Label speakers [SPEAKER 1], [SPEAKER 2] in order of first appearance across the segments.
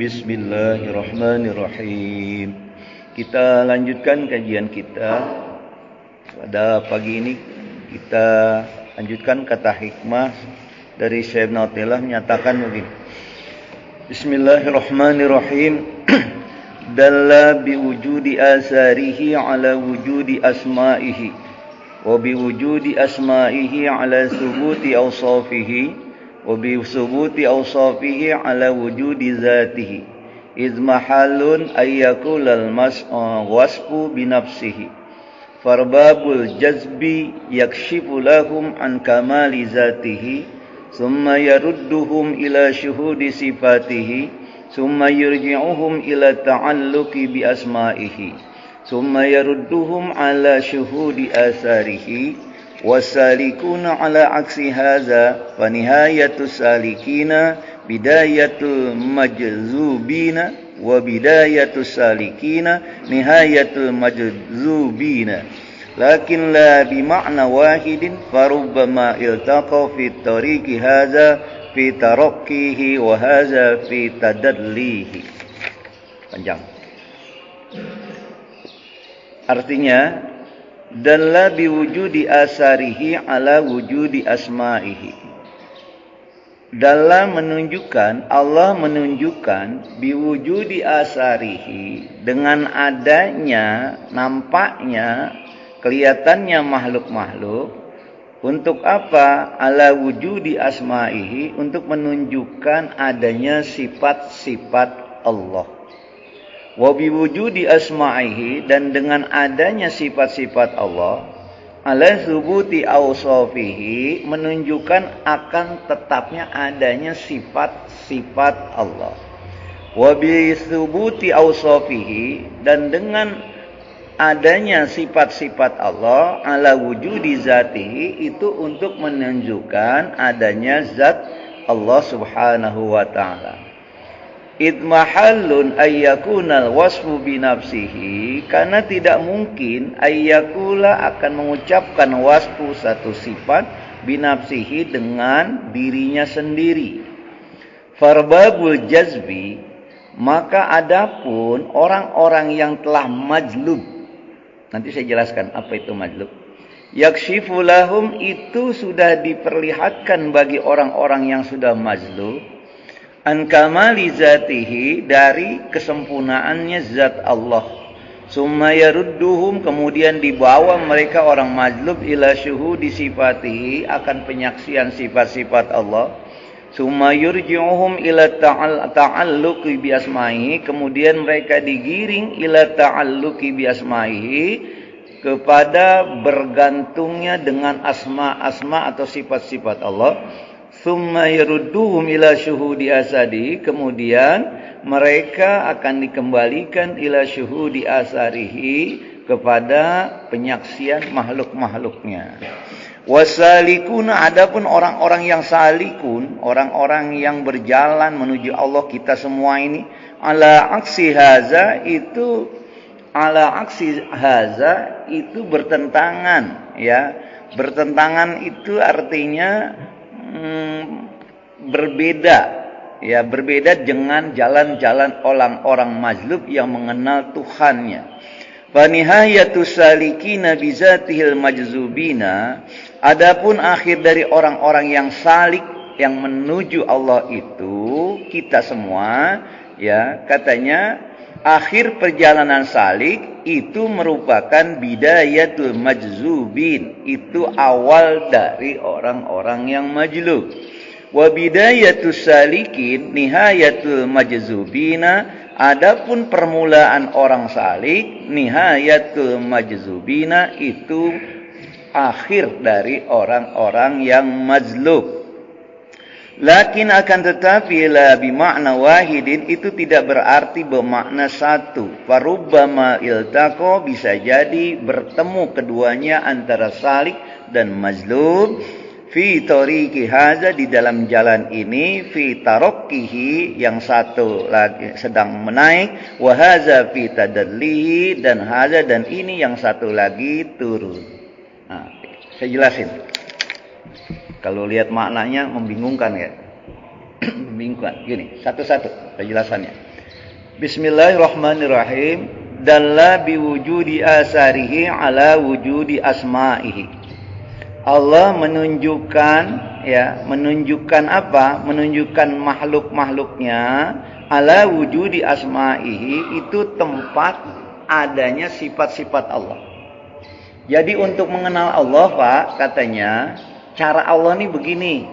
[SPEAKER 1] Bismillahirrahmanirrahim. Kita lanjutkan kajian kita. Pada pagi ini kita lanjutkan kata hikmah dari Syekh Ibnu Athaillah menyatakan begini. Bismillahirrahmanirrahim. Dalla biwujudi asarihi ala wujudi asma'ihi wa biwujudi asma'ihi ala thubuti awsafihi wa bi thubuti awsafihi ala wujudi zatihi iz mahallun ayyakulal wasfu binafsihi farbabul jazbi yakshifu lahum an kamali zatihi thumma yarudduhum ila syuhudi sifatihi thumma yurji'uhum ila ta'alluqi bi asma'ihi thumma yarudduhum ala syuhudi asarihi wasalikuna ala aksi hadza wa nihayatus salikina bidayatul majzubina wa bidayatus salikina nihayatul majzubina lakin la bima'na wahidin farubbama iltaqa fi tariqi hadza fi tarakkihi wa hadza fi tadallihi. Panjang. Artinya dalla biwujudi asarihi ala wujudi asma'ihi. Dalla menunjukkan, Allah menunjukkan biwujudi asarihi, dengan adanya, nampaknya, kelihatannya makhluk-makhluk. Untuk apa? Ala wujudi asma'ihi, untuk menunjukkan adanya sifat-sifat Allah. Wa biwujudi asma'ihi, dan dengan adanya sifat-sifat Allah, ala thubuti awsafihi, menunjukkan akan tetapnya adanya sifat-sifat Allah. Wa bi thubuti awsafihi, dan dengan adanya sifat-sifat Allah, ala wujudi zatihi, itu untuk menunjukkan adanya zat Allah subhanahu wa ta'ala. Idmahallun ayyakunal wasfu binafsihi, karena tidak mungkin ayyakula akan mengucapkan wasfu satu sifat binafsihi dengan dirinya sendiri. Farbabul jazbi, maka adapun orang-orang yang telah majlub, nanti saya jelaskan apa itu majlub. Yakshifu lahum, itu sudah diperlihatkan bagi orang-orang yang sudah majlub, an kamali zatihi, dari kesempurnaannya zat Allah. Summa yarudduhum, kemudian dibawa mereka orang majlub ila syuhudi sifatihi, akan penyaksian sifat-sifat Allah. Summa yurji'uhum ila ta'alluqi bi asma'ihi, kemudian mereka digiring ila ta'alluqi bi asma'ihi, kepada bergantungnya dengan asma-asma atau sifat-sifat Allah. Thumma yarudduhum ila syuhudi asadi, kemudian mereka akan dikembalikan ila syuhudi asarihi, kepada penyaksian makhluk-makhluknya. Wasalikuna, adapun orang-orang yang salikun, orang-orang yang berjalan menuju Allah, kita semua ini, ala aksi haza, itu ala aksi haza itu bertentangan, ya. Bertentangan itu artinya berbeda, ya, berbeda dengan jalan-jalan orang-orang majlub yang mengenal Tuhannya. Fa nihayatus salikina bizatihil majzubina, adapun akhir dari orang-orang yang salik, yang menuju Allah itu kita semua, ya, katanya akhir perjalanan salik itu merupakan bidayatul majzubin, itu awal dari orang-orang yang majlub. Wa bidayatus salikin nihayatul majzubina, adapun permulaan orang salik, nihayatul majzubina, itu akhir dari orang-orang yang majlub. Lakin akan tetapi la bimakna wahidin, itu tidak berarti bermakna satu. Farubbama iltaqa, bisa jadi bertemu keduanya antara salik dan majlub. Fi tariqi haza, di dalam jalan ini, fi tarakkihi, yang satu lagi sedang menaik, wa haza fi tadallihi, dan haza dan ini yang satu lagi turun. Nah, saya jelasin. Kalau lihat maknanya membingungkan, ya. Membingungkan. Gini, satu-satu penjelasannya. Bismillahirrahmanirrahim. Dalla biwujudi asarihi ala wujudi asma'ihi. Allah menunjukkan apa? Menunjukkan makhluk-makhluknya ala wujudi asma'ihi, itu tempat adanya sifat-sifat Allah. Jadi untuk mengenal Allah, Pak, katanya cara Allah ini begini.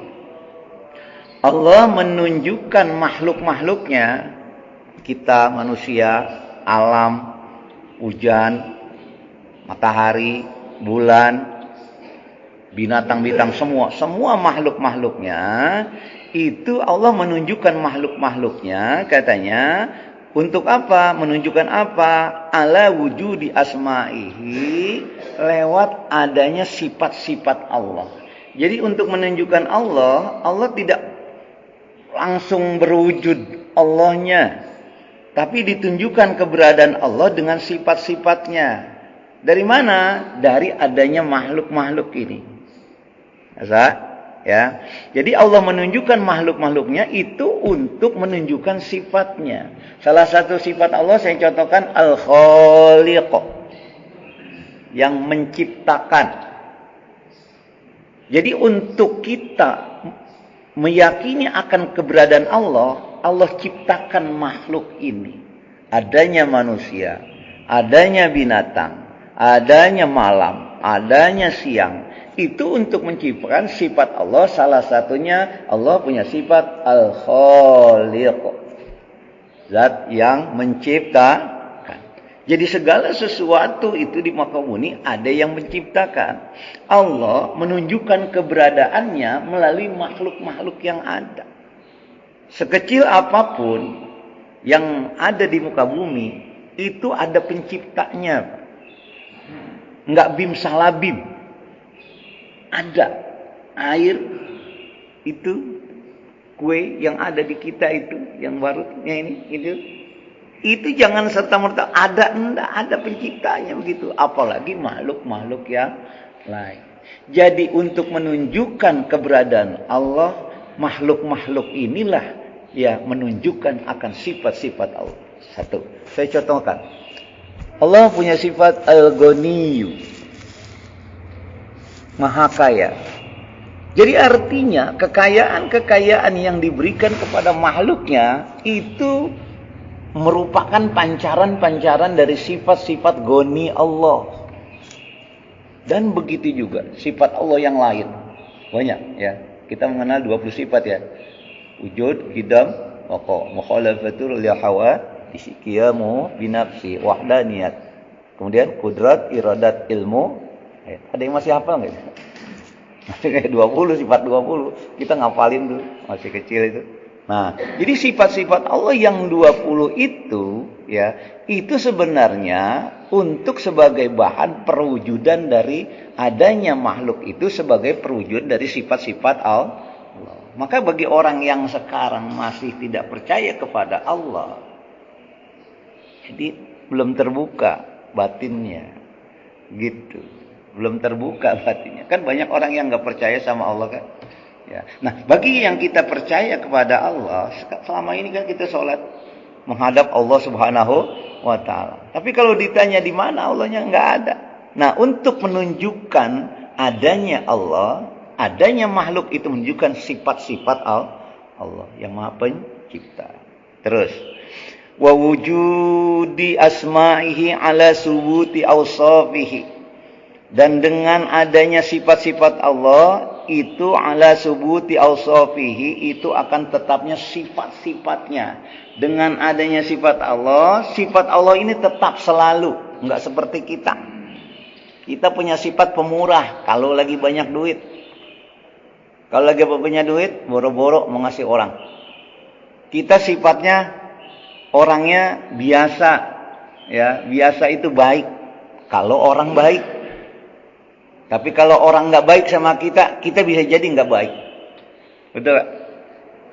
[SPEAKER 1] Allah menunjukkan makhluk-makhluknya, kita manusia, alam, hujan, matahari, bulan, binatang-binatang, semua makhluk-makhluknya, itu Allah menunjukkan makhluk-makhluknya, katanya untuk apa? Menunjukkan apa? Ala wujudi asma'ihi, lewat adanya sifat-sifat Allah. Jadi untuk menunjukkan Allah, Allah tidak langsung berwujud Allahnya, tapi ditunjukkan keberadaan Allah dengan sifat-sifatnya. Dari mana? Dari adanya makhluk-makhluk ini. Ya. Jadi Allah menunjukkan makhluk-makhluknya itu untuk menunjukkan sifatnya. Salah satu sifat Allah saya contohkan Al-Khaliq, yang menciptakan. Jadi untuk kita meyakini akan keberadaan Allah, Allah ciptakan makhluk ini. Adanya manusia, adanya binatang, adanya malam, adanya siang. Itu untuk menciptakan sifat Allah. Salah satunya Allah punya sifat Al-Khaliq, zat yang menciptakan. Jadi segala sesuatu itu di Makamuni ada yang menciptakan. Allah menunjukkan keberadaannya melalui makhluk-makhluk yang ada. Sekecil apapun yang ada di muka bumi, itu ada penciptanya. Enggak bim salah bim. Ada air itu, kue yang ada di kita itu, yang barutnya ini, itu jangan serta-merta ada penciptanya begitu, apalagi makhluk-makhluk yang lain. Jadi untuk menunjukkan keberadaan Allah, makhluk-makhluk inilah ya menunjukkan akan sifat-sifat Allah. Satu, saya contohkan. Allah punya sifat Al-Ghaniyyu, Maha Kaya. Jadi artinya kekayaan-kekayaan yang diberikan kepada makhluknya itu merupakan pancaran-pancaran dari sifat-sifat Ghani Allah. Dan begitu juga sifat Allah yang lain. Banyak ya. Kita mengenal 20 sifat ya. Wujud, hidam, waqa, mukhalafatul hawa, qiyamu binafsi, wahdaniyat. Kemudian kudrat, iradat, ilmu. Ada yang masih hafal nggak? Masih kayak 20, sifat 20. Kita ngapalin tuh, masih kecil itu. Nah, jadi sifat-sifat Allah yang 20 itu, ya, itu sebenarnya untuk sebagai bahan perwujudan dari adanya makhluk itu sebagai perwujudan dari sifat-sifat Allah. Maka bagi orang yang sekarang masih tidak percaya kepada Allah, jadi belum terbuka batinnya, gitu. Belum terbuka batinnya. Kan banyak orang yang nggak percaya sama Allah kan. Ya. Nah, bagi yang kita percaya kepada Allah, selama ini kan kita sholat menghadap Allah Subhanahu wa Ta'ala. Tapi kalau ditanya di mana Allahnya, nggak ada. Nah, untuk menunjukkan adanya Allah, adanya makhluk itu menunjukkan sifat-sifat Allah yang Maha Pencipta. Terus, wa wujudi asma'ihi ala subuti awsafihi. Dan dengan adanya sifat-sifat Allah itu ala subuti awsafihi, itu akan tetapnya sifat-sifatnya. Dengan adanya sifat Allah ini tetap selalu, enggak seperti kita. Kita punya sifat pemurah kalau lagi banyak duit. Kalau lagi punya duit, boro-boro mau ngasih orang. Kita sifatnya orangnya biasa, ya, biasa itu baik. Kalau orang baik. Tapi kalau orang nggak baik sama kita, kita bisa jadi nggak baik. Betul.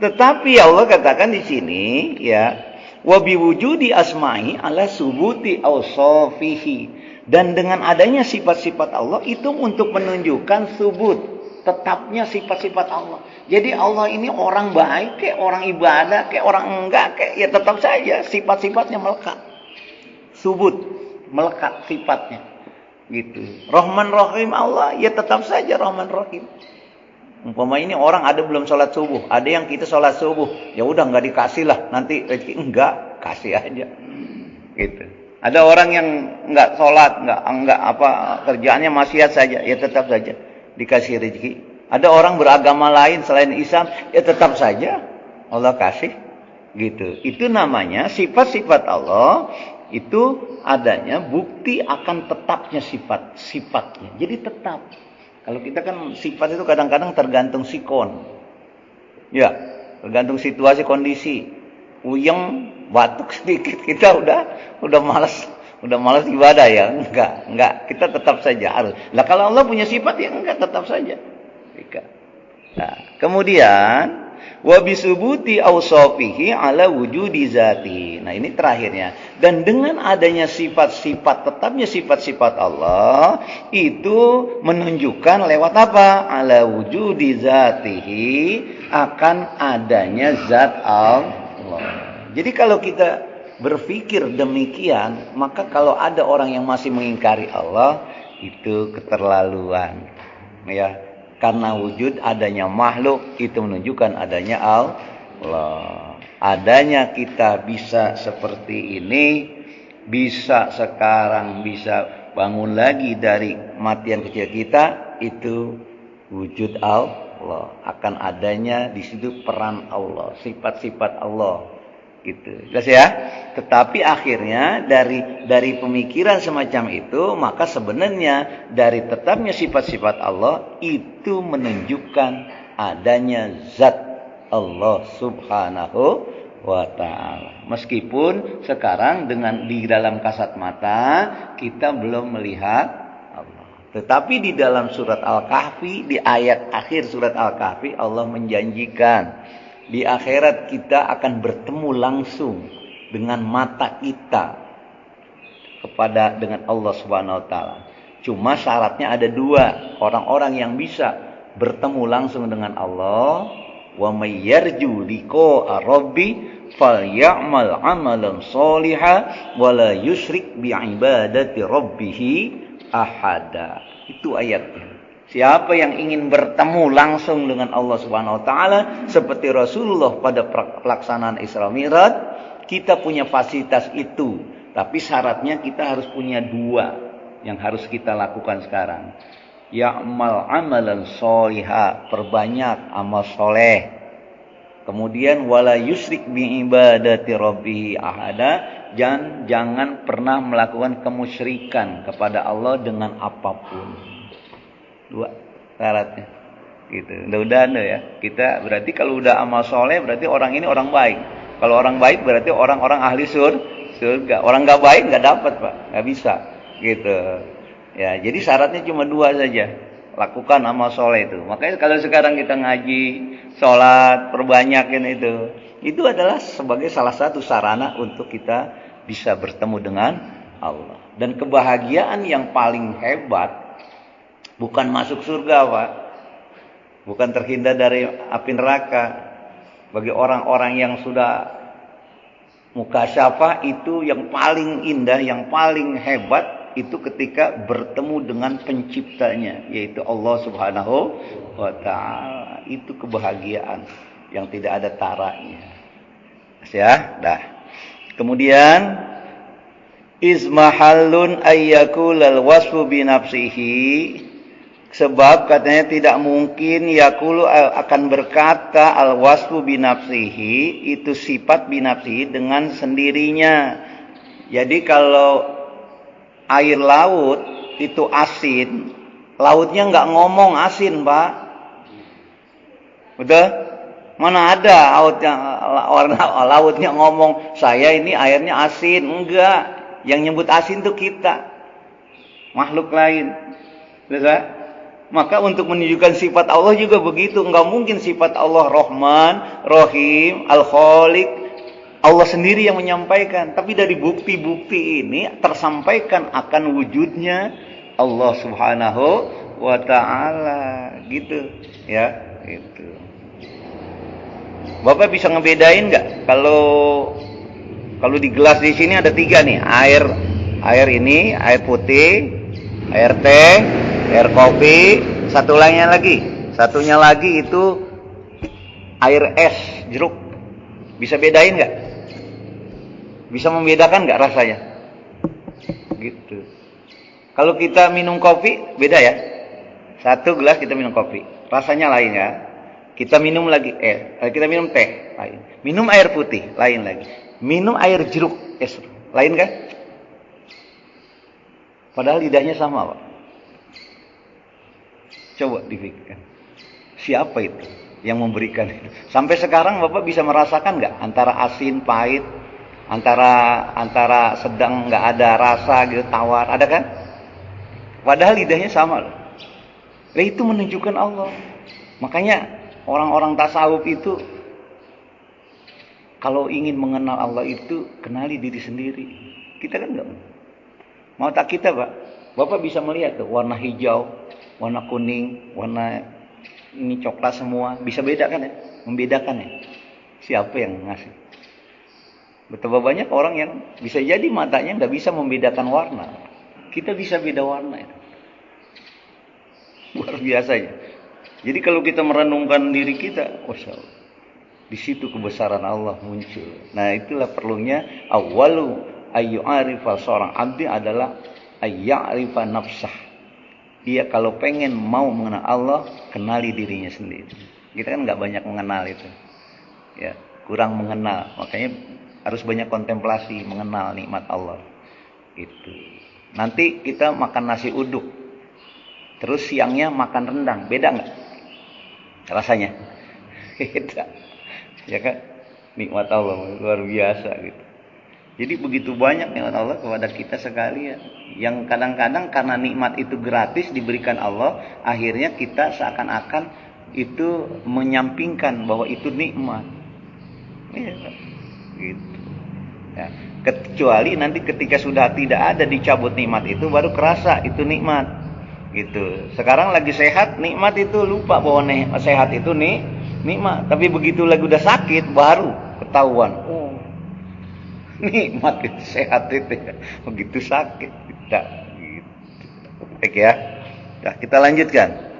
[SPEAKER 1] Tetapi Allah katakan di sini, ya, wa biwujudi asma'i ala subuti awsafihi. Dan dengan adanya sifat-sifat Allah itu untuk menunjukkan subut, tetapnya sifat-sifat Allah. Jadi Allah ini orang baik, kayak orang ibadah, kayak orang enggak, kayak ya tetap saja sifat-sifatnya melekat. Subut, melekat sifatnya. Gitu. Rahman Rahim Allah, ya tetap saja Rahman Rahim. Umpama ini orang ada belum sholat subuh, ada yang kita sholat subuh, ya udah nggak dikasih lah, nanti rezeki enggak, kasih aja. Gitu. Ada orang yang nggak sholat, nggak apa kerjaannya maksiat saja, ya tetap saja dikasih rezeki. Ada orang beragama lain selain Islam, ya tetap saja Allah kasih. Gitu. Itu namanya sifat-sifat Allah itu adanya bukti akan tetapnya sifatnya. Jadi tetap. Kalau kita kan sifat itu kadang-kadang tergantung sikon. Ya, tergantung situasi kondisi. Uyeng, batuk sedikit kita udah malas ibadah ya. Enggak, kita tetap saja harus. Lah kalau Allah punya sifat ya enggak, tetap saja. Nah, kemudian wa bisubuti awsafihi ala wujudi zati. Nah, ini terakhirnya. Dan dengan adanya sifat-sifat, tetapnya sifat-sifat Allah, itu menunjukkan lewat apa? Ala wujudi zatihi, akan adanya zat Allah. Jadi kalau kita berpikir demikian, maka kalau ada orang yang masih mengingkari Allah, itu keterlaluan. Ya. Karena wujud adanya makhluk itu menunjukkan adanya Allah. Adanya kita bisa seperti ini, bisa sekarang, bisa bangun lagi dari kematian kecil kita, itu wujud Allah. Akan adanya di situ peran Allah, sifat-sifat Allah. Gitu. Jelas ya? Tetapi akhirnya dari pemikiran semacam itu, maka sebenarnya dari tetapnya sifat-sifat Allah itu menunjukkan adanya zat Allah Subhanahu wa ta'ala. Meskipun sekarang di dalam kasat mata kita belum melihat Allah. Tetapi di dalam surat Al-Kahfi, di ayat akhir surat Al-Kahfi, Allah menjanjikan di akhirat kita akan bertemu langsung dengan mata kita dengan Allah Subhanahu wa taala. Cuma syaratnya ada dua, orang-orang yang bisa bertemu langsung dengan Allah, wa may yarju liqa'a rabbi falyamal 'amalan shalihan wa la yusyrik bi ibadati rabbih ahada. Itu ayatnya. Siapa yang ingin bertemu langsung dengan Allah Subhanahu wa taala seperti Rasulullah pada pelaksanaan Isra Mi'raj, kita punya fasilitas itu. Tapi syaratnya kita harus punya dua yang harus kita lakukan sekarang. Ya'mal amalan sholiha, perbanyak amal soleh. Kemudian wala yusyrik bi ibadati rabbih ahada, jangan pernah melakukan kemusyrikan kepada Allah dengan apapun. Dua syaratnya gitu. Mudah-mudahan ya kita berarti kalau udah amal soleh berarti orang ini orang baik. Kalau orang baik berarti orang-orang ahli surga. Orang nggak baik nggak dapat, Pak, nggak bisa gitu ya. Jadi syaratnya cuma dua saja, lakukan amal soleh itu. Makanya kalau sekarang kita ngaji, sholat, perbanyakin itu adalah sebagai salah satu sarana untuk kita bisa bertemu dengan Allah. Dan kebahagiaan yang paling hebat bukan masuk surga, Pak. Bukan terhindar dari api neraka. Bagi orang-orang yang sudah mukasyafah, itu yang paling indah, yang paling hebat itu ketika bertemu dengan penciptanya, yaitu Allah Subhanahu wa ta'ala. Itu kebahagiaan yang tidak ada taranya. Ya, dah. Kemudian izmahallun ayyakulal wasfu binafsihi. Sebab katanya tidak mungkin yakulu akan berkata al-wasfu binafsihi, itu sifat binafsihi dengan sendirinya. Jadi kalau air laut itu asin, lautnya nggak ngomong asin, Pak. Betul? Mana ada lautnya ngomong saya ini airnya asin? Enggak. Yang nyebut asin itu kita, makhluk lain. Betul? Maka untuk menunjukkan sifat Allah juga begitu. Enggak mungkin sifat Allah Rahman, Rahim, Al-Khaliq, Allah sendiri yang menyampaikan. Tapi dari bukti-bukti ini tersampaikan akan wujudnya Allah Subhanahu wa taala, gitu ya, gitu. Bapak bisa ngebedain nggak kalau di gelas di sini ada 3 nih, air ini, air putih, air teh, air kopi, satunya lagi itu air es jeruk. Bisa bedain nggak? Bisa membedakan nggak rasanya? Gitu. Kalau kita minum kopi beda ya. Satu gelas kita minum kopi, rasanya lain ya. Kita minum lagi kita minum teh, lain. Minum air putih, lain lagi. Minum air jeruk es, lain kan? Padahal lidahnya sama, Pak. Coba dipikirkan. Siapa itu yang memberikan itu? Sampai sekarang Bapak bisa merasakan nggak antara asin, pahit, antara sedang nggak ada rasa gitu, tawar, ada kan? Padahal lidahnya sama loh. Itu menunjukkan Allah. Makanya orang-orang tasawuf itu kalau ingin mengenal Allah itu kenali diri sendiri. Kita kan enggak. Mau tak kita, Pak? Bapak bisa melihat tuh warna hijau, warna kuning, warna ini coklat semua, bisa bedakan ya? Membedakan ya? Siapa yang ngasih? Betapa banyak orang yang bisa jadi matanya nggak bisa membedakan warna. Kita bisa beda warna itu. Luar biasa ya. Jadi kalau kita merenungkan diri kita, Masya Allah, di situ kebesaran Allah muncul. Nah itulah perlunya awalu ayyu'arifa seorang abdi adalah ayya'rifa nafsah. Dia kalau pengen mau mengenal Allah, kenali dirinya sendiri. Kita kan nggak banyak mengenal itu, ya kurang mengenal. Makanya harus banyak kontemplasi mengenal nikmat Allah. Itu. Nanti kita makan nasi uduk, terus siangnya makan rendang, beda nggak? Rasanya beda, ya kan? Nikmat Allah luar biasa gitu. Jadi begitu banyak nikmat Allah kepada kita sekalian. Yang kadang-kadang karena nikmat itu gratis diberikan Allah, akhirnya kita seakan-akan itu menyampingkan bahwa itu nikmat. Ya, gitu. Ya, kecuali nanti ketika sudah tidak ada dicabut nikmat itu baru kerasa itu nikmat. Gitu. Sekarang lagi sehat, nikmat itu lupa bahwa sehat itu nikmat. Tapi begitu lagi udah sakit baru ketahuan. Oh, nikmat itu sehat itu ya. Begitu sakit tidak gitu. Baik ya. Nah, kita lanjutkan.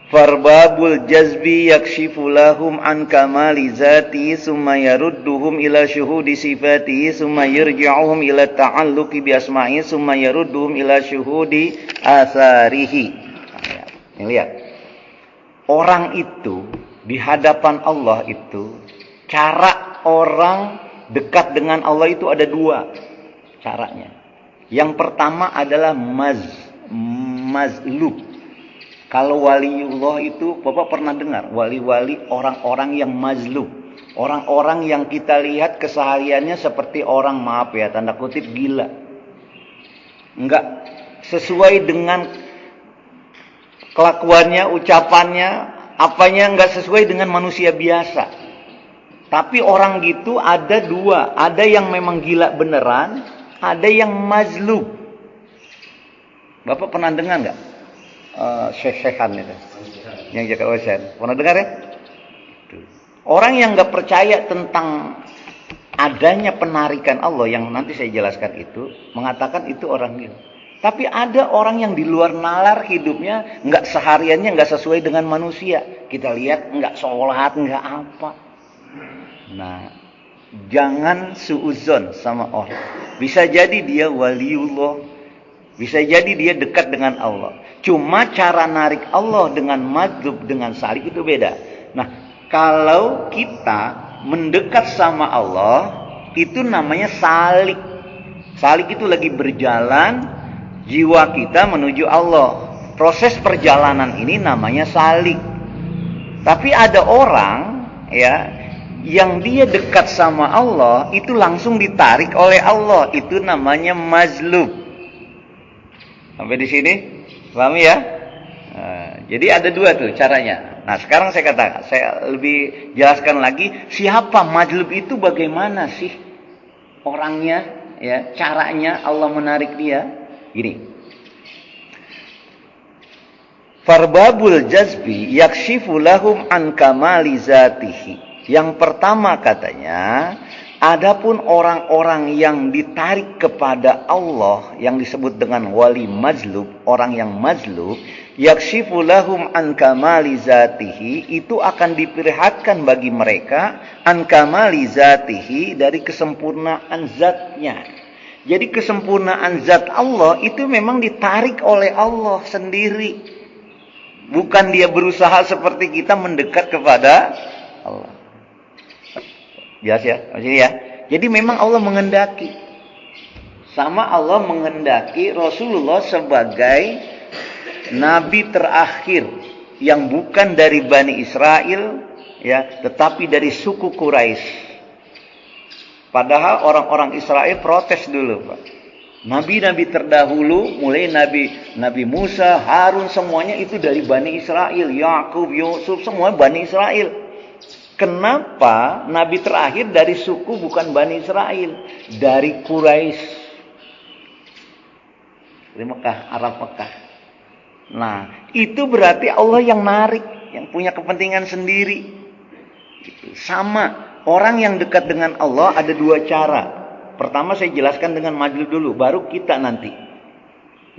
[SPEAKER 1] Farbabul jazbi yakshifu lahum an kamali zati summa yarudduhum ila syuhudi sifati summa yurji'uhum ila ta'alluqi bi asma'i summa yarudduhum ila syuhudi asarihi. Ini lihat. Orang itu di hadapan Allah itu, cara orang dekat dengan Allah itu ada 2 caranya. Yang pertama adalah mazlub. Kalau waliullah itu, Bapak pernah dengar wali-wali orang-orang yang mazlub, orang-orang yang kita lihat kesehariannya seperti orang, maaf ya, tanda kutip gila, enggak sesuai dengan kelakuannya, ucapannya, apanya enggak sesuai dengan manusia biasa. Tapi orang gitu ada 2, ada yang memang gila beneran, ada yang mazlub. Bapak pernah dengar enggak? Syekhan itu yang jaga wasiat, pernah dengar ya? Orang yang nggak percaya tentang adanya penarikan Allah yang nanti saya jelaskan itu mengatakan itu orang gila. Tapi ada orang yang di luar nalar hidupnya, nggak sehariannya nggak sesuai dengan manusia. Kita lihat nggak sholat, nggak apa. Nah, jangan suuzon sama orang. Bisa jadi dia waliullah, bisa jadi dia dekat dengan Allah. Cuma cara narik Allah dengan madzub, dengan salik itu beda. Nah, kalau kita mendekat sama Allah, itu namanya salik. Salik itu lagi berjalan, jiwa kita menuju Allah. Proses perjalanan ini namanya salik. Tapi ada orang, ya, yang dia dekat sama Allah, itu langsung ditarik oleh Allah. Itu namanya mazlub. Sampai di sini? Paham ya? Nah, jadi ada 2 tuh caranya. Nah sekarang saya lebih jelaskan lagi, siapa majlub itu, bagaimana sih orangnya, ya, caranya Allah menarik dia. Gini, Farbabul jazbi yakshifu lahum an kamali zatihi. Yang pertama katanya, adapun orang-orang yang ditarik kepada Allah yang disebut dengan wali majlub, orang yang majlub, yakshifu lahum an kamali zatihi, itu akan diperlihatkan bagi mereka an kamali zatihi, dari kesempurnaan zatnya. Jadi kesempurnaan zat Allah itu memang ditarik oleh Allah sendiri. Bukan dia berusaha seperti kita mendekat kepada Allah. Jelas ya? Maksudnya ya. Jadi memang Allah mengendaki. Sama Allah mengendaki Rasulullah sebagai nabi terakhir yang bukan dari Bani Israel, ya, tetapi dari suku Quraisy. Padahal orang-orang Israel protes dulu, Pak. Nabi-nabi terdahulu, mulai Nabi Musa, Harun, semuanya itu dari Bani Israel. Yakub, Yusuf, semua Bani Israel. Kenapa Nabi terakhir dari suku bukan Bani Israel? Dari Quraisy. Dari Mekah, Arab Mekah. Nah, itu berarti Allah yang narik, yang punya kepentingan sendiri. Sama, orang yang dekat dengan Allah ada dua cara. Pertama saya jelaskan dengan majlub dulu, baru kita nanti.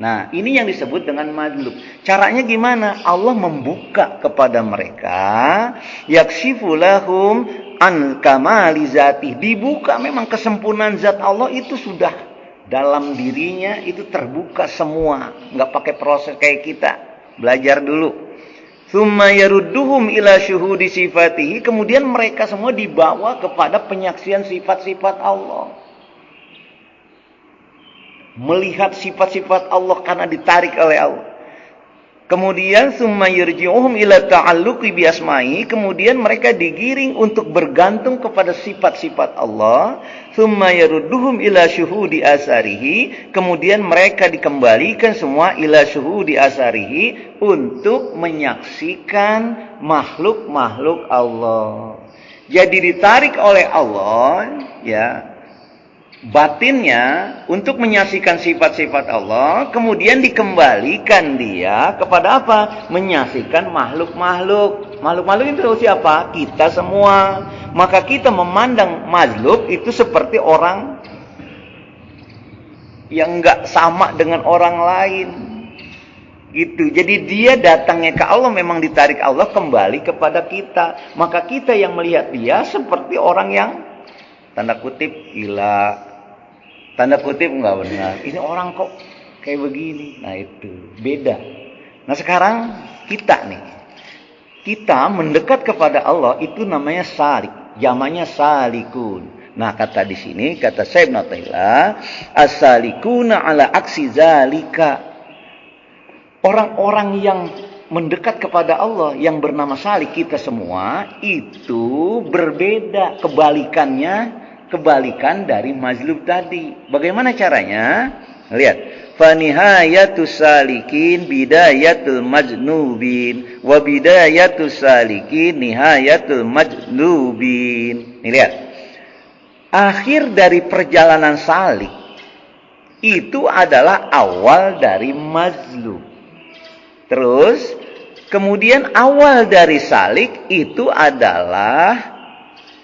[SPEAKER 1] Nah, ini yang disebut dengan majlub. Caranya gimana? Allah membuka kepada mereka, yakshifu lahum an kamali zatih. Dibuka memang kesempurnaan zat Allah itu sudah dalam dirinya, itu terbuka semua. Nggak pakai proses kayak kita. Belajar dulu. Tsumma yarudduhum ila syuhudi sifatihi. Kemudian mereka semua dibawa kepada penyaksian sifat-sifat Allah. Melihat sifat-sifat Allah karena ditarik oleh Allah. Kemudian summa yurji'uhum ila ta'alluqi bi asma'i, kemudian mereka digiring untuk bergantung kepada sifat-sifat Allah. Summa yarudduhum ila syuhudi asarihi, kemudian mereka dikembalikan semua ila syuhudi asarihi untuk menyaksikan makhluk-makhluk Allah. Jadi ditarik oleh Allah, ya, batinnya untuk menyaksikan sifat-sifat Allah, kemudian dikembalikan dia kepada apa? Menyaksikan makhluk-makhluk. Makhluk-makhluk itu siapa? Kita semua. Maka kita memandang majlub itu seperti orang yang enggak sama dengan orang lain. Gitu. Jadi dia datangnya ke Allah memang ditarik Allah kembali kepada kita. Maka kita yang melihat dia seperti orang yang tanda kutip gila. Tanda kutip enggak benar. Ini orang kok kayak begini. Nah itu beda. Nah sekarang kita nih, kita mendekat kepada Allah itu namanya salik. Jamannya salikun. Nah kata di sini kata Syekh Ibnu Taimiyah, as-salikuna ala aksi zalika. Orang-orang yang mendekat kepada Allah yang bernama salik, kita semua itu berbeda, kebalikan dari majlub tadi. Bagaimana caranya? Lihat. Fanihayatus salikin bidayatul majnubin wa bidayatus salikin nihayatul majnubin. Ini lihat. Akhir dari perjalanan salik itu adalah awal dari majlub. Terus kemudian awal dari salik itu adalah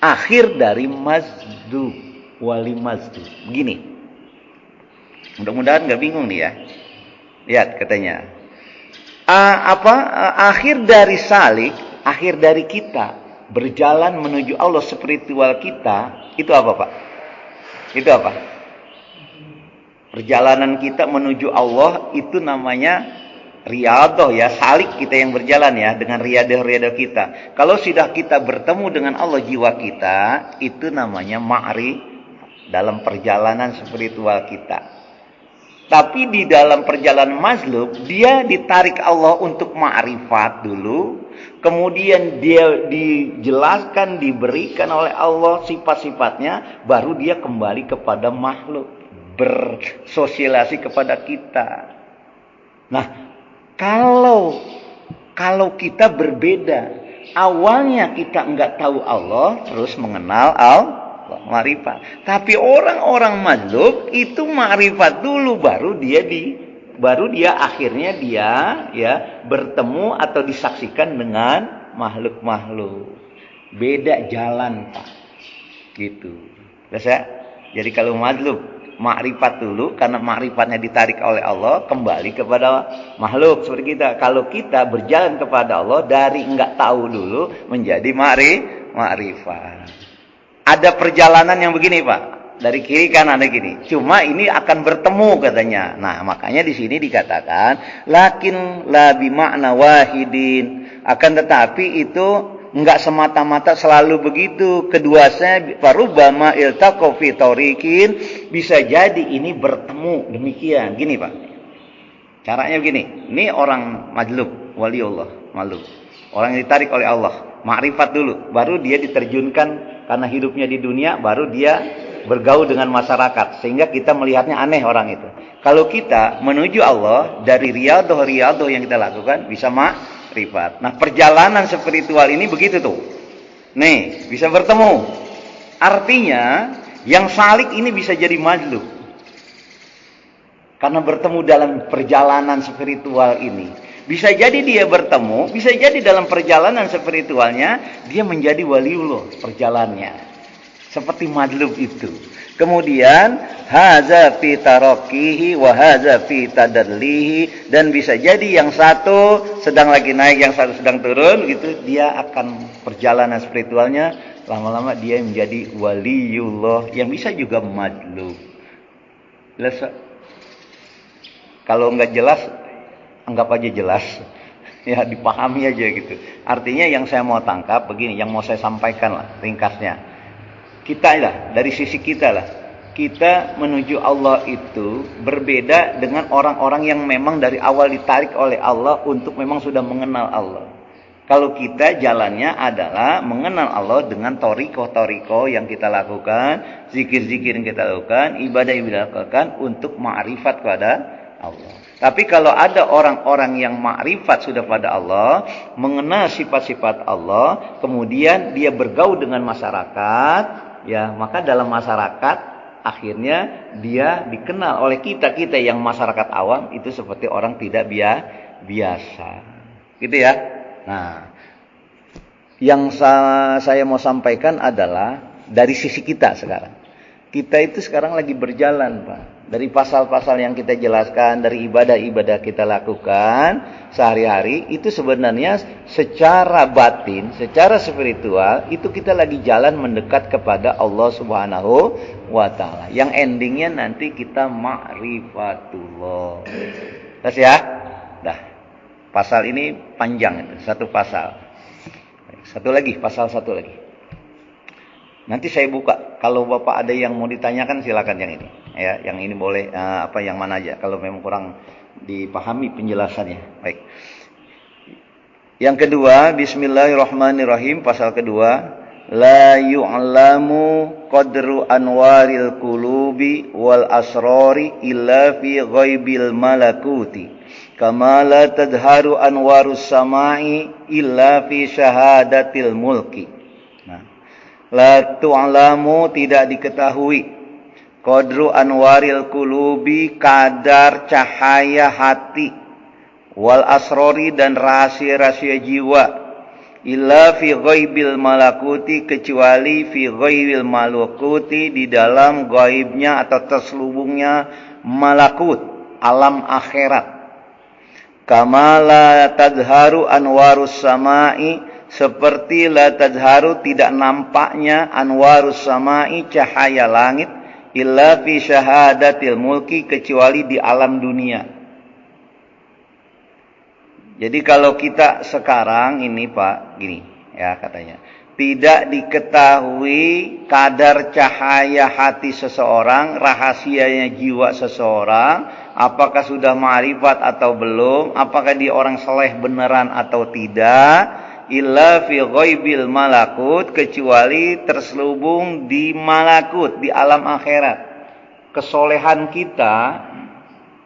[SPEAKER 1] akhir dari majlub, wali majlub. Begini. Mudah-mudahan nggak bingung nih ya. Lihat katanya. Akhir dari salik, akhir dari kita berjalan menuju Allah spiritual kita, itu apa, Pak? Itu apa? Perjalanan kita menuju Allah itu namanya riyadah ya, salik kita yang berjalan ya dengan riyadah-riyadah kita. Kalau sudah kita bertemu dengan Allah jiwa kita, itu namanya ma'rif dalam perjalanan spiritual kita. Tapi di dalam perjalanan majlub, dia ditarik Allah untuk ma'rifat dulu, kemudian dia dijelaskan, diberikan oleh Allah sifat-sifatnya, baru dia kembali kepada makhluk, bersosialisasi kepada kita. Nah, kalau kita berbeda, awalnya kita enggak tahu Allah, terus mengenal Allah, ma'rifat. Tapi orang-orang majlub itu ma'rifat dulu, baru dia baru dia akhirnya dia ya bertemu atau disaksikan dengan makhluk-makhluk. Beda jalan, Pak. Gitu. Terus ya. Jadi kalau majlub makrifat dulu, karena makrifatnya ditarik oleh Allah, kembali kepada makhluk seperti kita. Kalau kita berjalan kepada Allah dari enggak tahu dulu menjadi makrifat. Ada perjalanan yang begini, Pak. Dari kiri kanan ada gini. Cuma ini akan bertemu katanya. Nah, makanya di sini dikatakan lakin la bi makna wahidin. Akan tetapi itu enggak semata-mata selalu begitu. Keduanya farubama iltaqo fi tariqin, bisa jadi ini bertemu demikian. Gini, Pak. Caranya begini. Ini orang majlub, waliullah, majlub. Orang yang ditarik oleh Allah, makrifat dulu, baru dia diterjunkan karena hidupnya di dunia, baru dia bergaul dengan masyarakat sehingga kita melihatnya aneh orang itu. Kalau kita menuju Allah dari riyadhah yang kita lakukan bisa makrifat. Nah, perjalanan spiritual ini begitu tuh. Nih, bisa bertemu. Artinya yang salik ini bisa jadi majlub. Karena bertemu dalam perjalanan spiritual ini. Bisa jadi dia bertemu, bisa jadi dalam perjalanan spiritualnya dia menjadi waliullah perjalanannya. Seperti majlub itu. Kemudian haza fi taraqihi wa haza fi tadallihi, dan bisa jadi yang satu sedang lagi naik, yang satu sedang turun gitu, dia akan perjalanan spiritualnya lama-lama dia menjadi waliullah yang bisa juga majlub. Jelas? Kalau enggak jelas, anggap aja jelas. Ya, dipahami aja gitu. Artinya yang saya mau tangkap begini, yang mau saya sampaikan lah ringkasnya. Kita lah, dari sisi kita lah, kita menuju Allah itu berbeda dengan orang-orang yang memang dari awal ditarik oleh Allah untuk memang sudah mengenal Allah. Kalau kita jalannya adalah mengenal Allah dengan toriko-toriko yang kita lakukan, zikir-zikir yang kita lakukan, ibadah-ibadah lakukan untuk ma'rifat kepada Allah. Tapi kalau ada orang-orang yang ma'rifat sudah pada Allah, mengenal sifat-sifat Allah, kemudian dia bergaul dengan masyarakat, ya, maka dalam masyarakat akhirnya dia dikenal oleh kita yang masyarakat awam itu seperti orang tidak biasa. Gitu ya. Nah, yang saya mau sampaikan adalah dari sisi kita sekarang. Kita itu sekarang lagi berjalan, Pak. Dari pasal-pasal yang kita jelaskan, dari ibadah-ibadah kita lakukan sehari-hari, itu sebenarnya secara batin, secara spiritual, itu kita lagi jalan mendekat kepada Allah Subhanahu wa Ta'ala. Yang endingnya nanti kita ma'rifatullah. Terus ya? Dah. Pasal ini panjang itu, satu pasal. Satu lagi, pasal satu lagi. Nanti saya buka. Kalau Bapak ada yang mau ditanyakan silakan yang ini. Ya, yang ini boleh yang mana aja kalau memang kurang dipahami penjelasannya. Baik. Yang kedua, bismillahirrahmanirrahim, pasal kedua, la yu'lamu qadru anwaril qulubi wal asrari illa fi ghaibil malakuti. Kama la tadharu anwarus samai illa fi syahadatil mulki. Nah, la tu'lamu, tidak diketahui, qadru anwaril qulubi, kadar cahaya hati, wal asrori, dan rahasia-rahasia jiwa, illa fi ghaibil malakuti, kecuali fi ghaibil malakuti, di dalam gaibnya atau terselubungnya malakut, alam akhirat. Kama la tadharu anwarus samai, seperti la tadharu, tidak nampaknya, anwarus samai, cahaya langit, illa fi syahadatil mulki, kecuali di alam dunia. Jadi kalau kita sekarang ini, Pak, gini ya katanya, tidak diketahui kadar cahaya hati seseorang, rahasianya jiwa seseorang, apakah sudah ma'rifat atau belum, apakah dia orang saleh beneran atau tidak, illa fi ghaibil malakut, kecuali terselubung di malakut, di alam akhirat. Kesolehan kita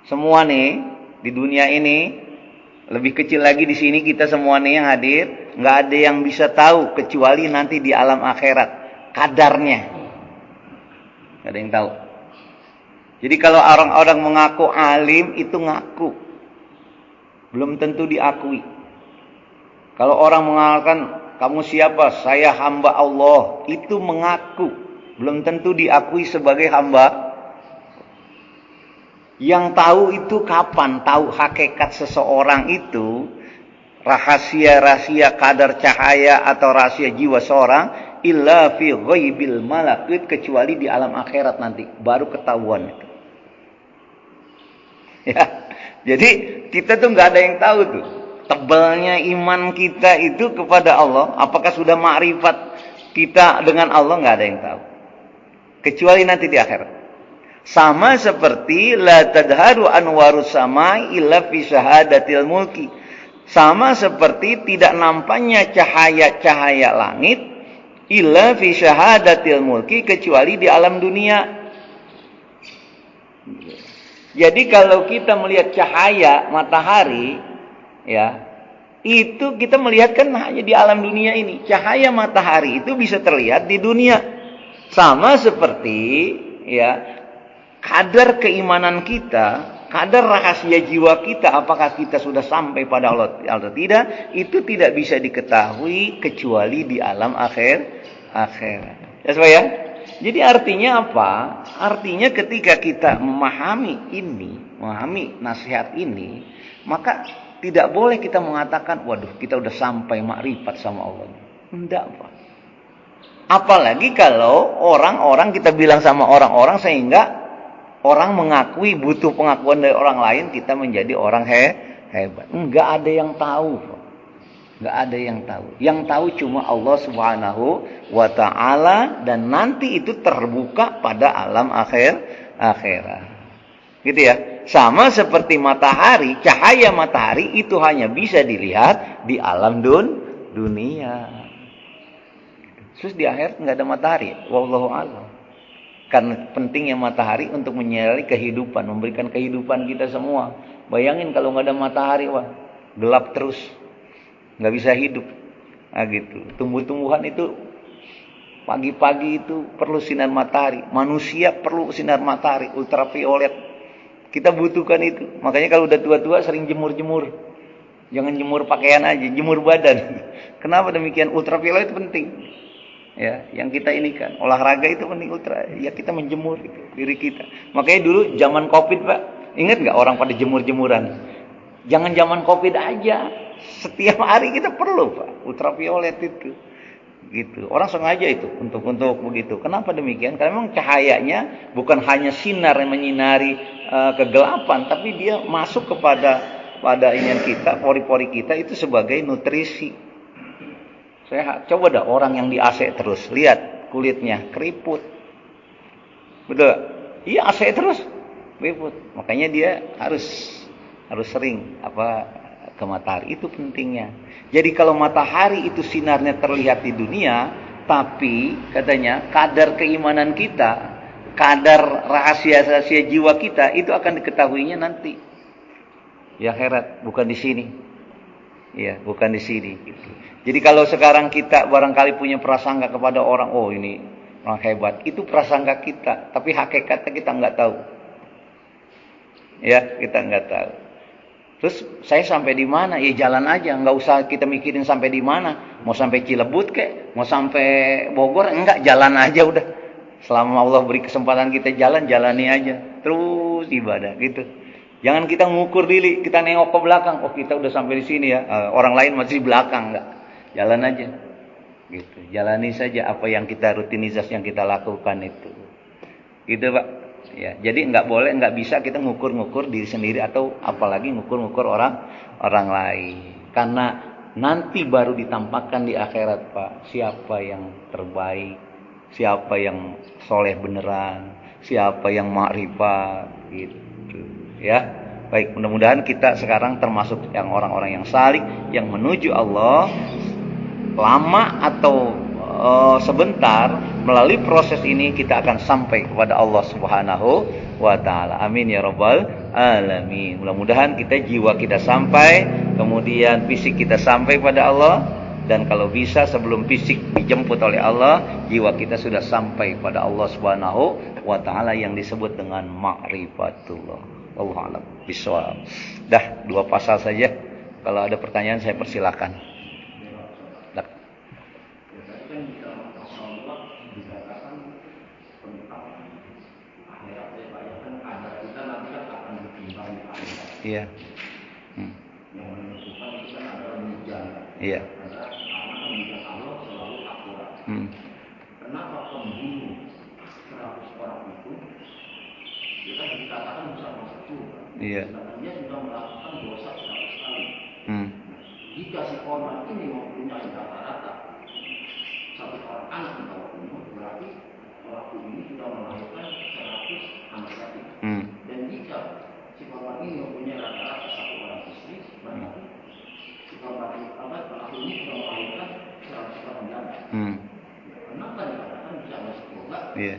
[SPEAKER 1] semua nih di dunia ini, lebih kecil lagi di sini kita semua nih yang hadir, nggak ada yang bisa tahu kecuali nanti di alam akhirat kadarnya. Nggak ada yang tahu. Jadi kalau orang-orang mengaku alim itu ngaku, belum tentu diakui. Kalau orang mengatakan kamu siapa? Saya hamba Allah, itu mengaku, belum tentu diakui sebagai hamba. Yang tahu itu kapan? Tahu hakikat seseorang itu, rahasia-rahasia kadar cahaya atau rahasia jiwa seorang, illa fi ghaibil malakut, kecuali di alam akhirat nanti baru ketahuan. Ya, jadi kita tuh nggak ada yang tahu tuh tebalnya iman kita itu kepada Allah. Apakah sudah ma'rifat kita dengan Allah, nggak ada yang tahu. Kecuali nanti di akhirat. Sama seperti la tadharu anwarus samai illa fi syahadatil mulki. Sama seperti tidak nampaknya cahaya-cahaya langit illa fi syahadatil mulki, kecuali di alam dunia. Jadi kalau kita melihat cahaya matahari, ya, itu kita melihat kan hanya di alam dunia ini. Cahaya matahari itu bisa terlihat di dunia. Sama seperti, ya, kadar keimanan kita, kadar rahasia jiwa kita, apakah kita sudah sampai pada Allah atau tidak, itu tidak bisa diketahui kecuali di alam akhirat. Ya, ya. Jadi artinya apa? Artinya ketika kita memahami ini, memahami nasihat ini, maka tidak boleh kita mengatakan, waduh, kita udah sampai makrifat sama Allah. Tidak, Pak. Apalagi kalau orang-orang, kita bilang sama orang-orang sehingga orang mengakui, butuh pengakuan dari orang lain, kita menjadi orang hebat. Enggak ada yang tahu, Pak. Enggak ada yang tahu. Yang tahu cuma Allah Subhanahu wa ta'ala, dan nanti itu terbuka pada alam akhirat. Gitu ya. Sama seperti matahari, cahaya matahari itu hanya bisa dilihat di alam dunia. Terus di akhirat enggak ada matahari. Wallahu a'lam. Karena pentingnya matahari untuk menyinari kehidupan, memberikan kehidupan kita semua. Bayangin kalau enggak ada matahari, wah, gelap terus. Nggak bisa hidup. Nah, gitu. Tumbuh-tumbuhan itu pagi-pagi itu perlu sinar matahari. Manusia perlu sinar matahari, ultraviolet. Kita butuhkan itu. Makanya kalau udah tua-tua sering jemur-jemur. Jangan jemur pakaian aja, jemur badan. Kenapa demikian? Ultraviolet itu penting. Ya, yang kita ini kan olahraga itu penting ultra. Ya, kita menjemur itu, diri kita. Makanya dulu zaman Covid, Pak, ingat nggak orang pada jemur-jemuran? Jangan zaman Covid aja. Setiap hari kita perlu, Pak, ultraviolet itu. Gitu. Orang sengaja itu untuk begitu. Kenapa demikian? Karena memang cahayanya bukan hanya sinar yang menyinari kegelapan, tapi dia masuk kepada inian kita, pori-pori kita itu sebagai nutrisi. Sehat. Coba dah orang yang di AC terus, lihat kulitnya keriput. Betul? Iya, AC terus keriput. Makanya dia harus sering ke matahari, itu pentingnya. Jadi kalau matahari itu sinarnya terlihat di dunia, tapi katanya kadar keimanan kita, kadar rahasia-rahasia jiwa kita itu akan diketahuinya nanti. Ya akhirat, bukan di sini. Ya, bukan di sini gitu. Jadi kalau sekarang kita barangkali punya prasangka kepada orang, oh ini orang hebat, itu prasangka kita, tapi hakikatnya kita nggak tahu. Ya, kita nggak tahu. Terus saya sampai di mana? Ya jalan aja, nggak usah kita mikirin sampai di mana. Mau sampai Cilebut kek, mau sampai Bogor, enggak, jalan aja udah. Selama Allah beri kesempatan kita jalan, jalani aja. Terus ibadah gitu. Jangan kita ngukur diri, kita nengok ke belakang. Oh, kita udah sampai di sini ya. Orang lain masih di belakang, enggak. Jalan aja. Gitu. Jalani saja apa yang kita rutinitas yang kita lakukan itu. Gitu, Pak. Ya, jadi nggak bisa kita ngukur-ngukur diri sendiri atau apalagi ngukur-ngukur orang lain. Karena nanti baru ditampakkan di akhirat, Pak, siapa yang terbaik, siapa yang soleh beneran, siapa yang makrifat, gitu. Ya, baik. Mudah-mudahan kita sekarang termasuk yang orang-orang yang salih, yang menuju Allah, lama atau sebentar, melalui proses ini kita akan sampai kepada Allah Subhanahu wa ta'ala. Amin ya rabbal alamin. Mudah-mudahan kita jiwa kita sampai, kemudian fisik kita sampai pada Allah, Dan kalau bisa sebelum fisik dijemput oleh Allah, jiwa kita sudah sampai pada Allah Subhanahu wa taala yang disebut dengan ma'rifatullah. Wallahu a'lam bishawab. Dah 2 pasal saja. Kalau ada pertanyaan saya persilakan. Dah. Iya. Iya.
[SPEAKER 2] Kenapa pembunuh 100 orang itu kita dikatakan bisa masuk surga?
[SPEAKER 1] Iya.
[SPEAKER 2] Karena dia sudah melakukan dosa 100 kali. Jika si korban ini mempunyai rata-rata 1 orang anak yang kalau bunuh, berarti pelaku ini sudah melahirkan 100 anak yatim. Dan jika si korban ini mempunyai rata-rata 1 orang istri, berarti si korban ini pelaku ini sudah melahirkan 100 orang janda. Kenapa dikatakan bisa masuk surga?
[SPEAKER 1] Iya.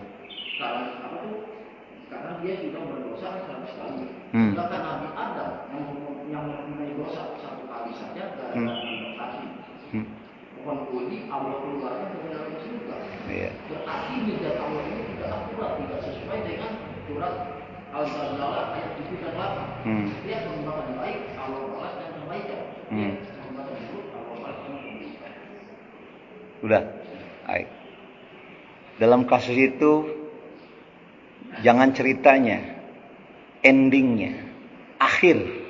[SPEAKER 2] Karena apa tuh? Karena dia sudah berdosa 100 kali. Bahkan Nabi Adam yang mempunyai dosa 1 kali saja gara-gara mendekati pohon kuli, Allah keluarnya ke dalam surga.
[SPEAKER 1] Iya.
[SPEAKER 2] Berarti hujat Allah ini tidak akurat, tidak sesuai dengan surat Al-Zalzalah ayat 7 dan 8. Dia menggunakan baik, Allah balas dan kebaikan. Dia menggunakan buruk, Allah balas dan kebaikan.
[SPEAKER 1] Udah. Baik. Dalam kasus itu jangan ceritanya, endingnya, akhir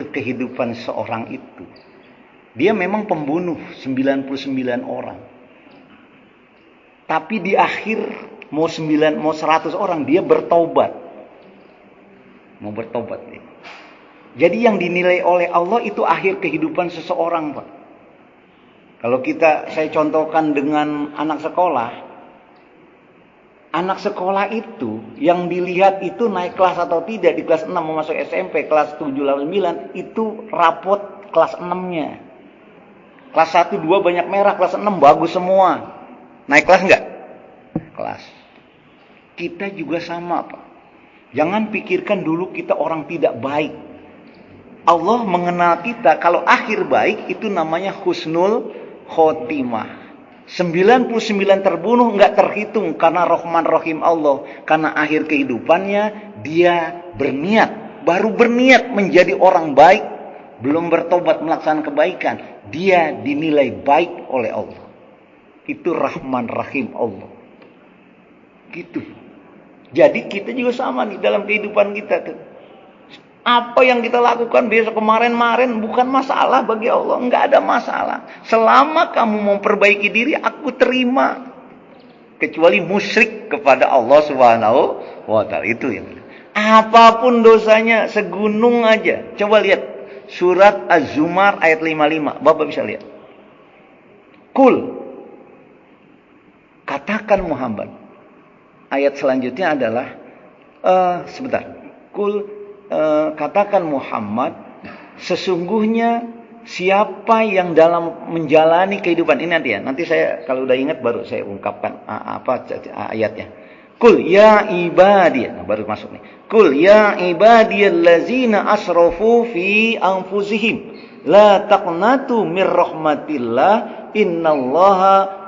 [SPEAKER 1] kehidupan seorang itu. Dia memang pembunuh 99 orang. Tapi di akhir mau 100 orang dia bertobat. Mau bertobat dia. Jadi yang dinilai oleh Allah itu akhir kehidupan seseorang, Pak. Kalau saya contohkan dengan anak sekolah. Anak sekolah itu yang dilihat itu naik kelas atau tidak, di kelas 6 mau masuk SMP, kelas 7, 8, 9 itu rapot kelas 6-nya. Kelas 1, 2 banyak merah, kelas 6 bagus semua. Naik kelas enggak? Kelas. Kita juga sama, Pak. Jangan pikirkan dulu kita orang tidak baik. Allah mengenal kita kalau akhir baik itu namanya husnul khotimah. 99 terbunuh enggak terhitung karena Rahman Rahim Allah. Karena akhir kehidupannya dia berniat, baru berniat menjadi orang baik, belum bertobat melaksanakan kebaikan, dia dinilai baik oleh Allah. Itu Rahman Rahim Allah. Gitu. Jadi kita juga sama nih dalam kehidupan kita tuh. Apa yang kita lakukan besok kemarin bukan masalah bagi Allah. Enggak ada masalah. Selama kamu memperbaiki diri, aku terima. Kecuali musyrik kepada Allah Subhanahu wa ta'ala. Itu yang. Apapun dosanya, segunung aja. Coba lihat. Surat Az-Zumar ayat 55. Bapak bisa lihat. Kul. Katakan Muhammad. Ayat selanjutnya adalah. Sebentar. Kul. Katakan Muhammad, sesungguhnya siapa yang dalam menjalani kehidupan ini nanti saya kalau udah ingat baru saya ungkapkan ayatnya. Kul ya ibadiyah, baru masuk nih. Kul ya ibadiyallazina asrafu fi anfusihim la taqnatu mir rahmatillah innallaha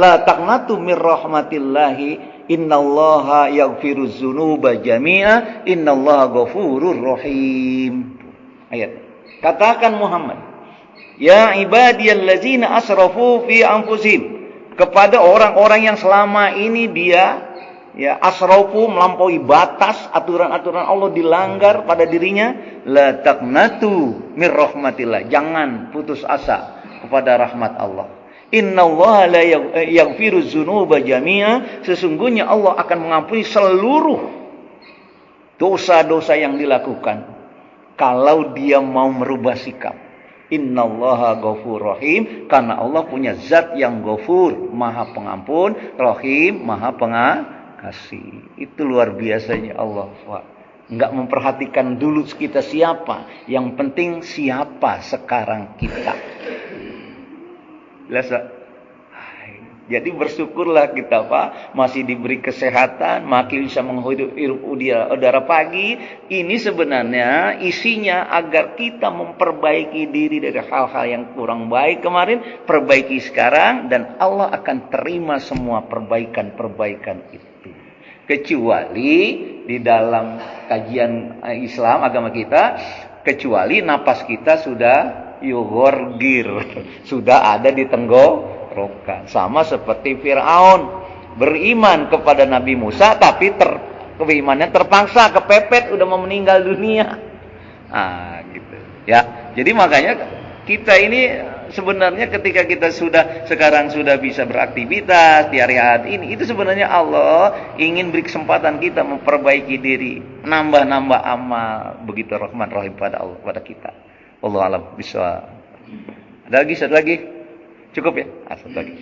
[SPEAKER 1] la taqnatu mir rahmatillahi innallaha yaghfiruz dzunuba jami'a innallaha ghafurur rahim. Ayat. Katakan Muhammad, ya ibadiyallazina asrafu fi anfusihim, kepada orang-orang yang selama ini dia asrafu melampaui batas, aturan-aturan Allah dilanggar pada dirinya, la taqnatu mir rahmatillah, jangan putus asa kepada rahmat Allah. Innallaha la yaghfiruz dzunuba jami'a, sesungguhnya Allah akan mengampuni seluruh dosa-dosa yang dilakukan kalau dia mau merubah sikap. Innallaha ghafurur rahim, karena Allah punya zat yang ghafur, maha pengampun, rahim, maha pengasih. Itu luar biasanya Allah, Pak. Enggak memperhatikan dulu kita siapa, yang penting siapa sekarang kita. Jadi bersyukurlah kita Pak, masih diberi kesehatan, masih bisa menghirup udara pagi. Ini sebenarnya isinya agar kita memperbaiki diri dari hal-hal yang kurang baik kemarin, perbaiki sekarang, dan Allah akan terima semua perbaikan-perbaikan itu. Kecuali di dalam kajian Islam agama kita, kecuali napas kita sudah yugorgir, sudah ada di tenggorokan. Sama seperti Fir'aun, beriman kepada Nabi Musa, tapi keimannya terpaksa, kepepet, udah mau meninggal dunia. Gitu. Ya, jadi makanya kita ini sebenarnya ketika kita sekarang sudah bisa beraktivitas di hari-hari ini, itu sebenarnya Allah ingin beri kesempatan kita memperbaiki diri, nambah-nambah amal, begitu Rahman Rahim pada Allah, pada kita. Allah alam bisa. Ada lagi, satu lagi, cukup ya? Satu lagi.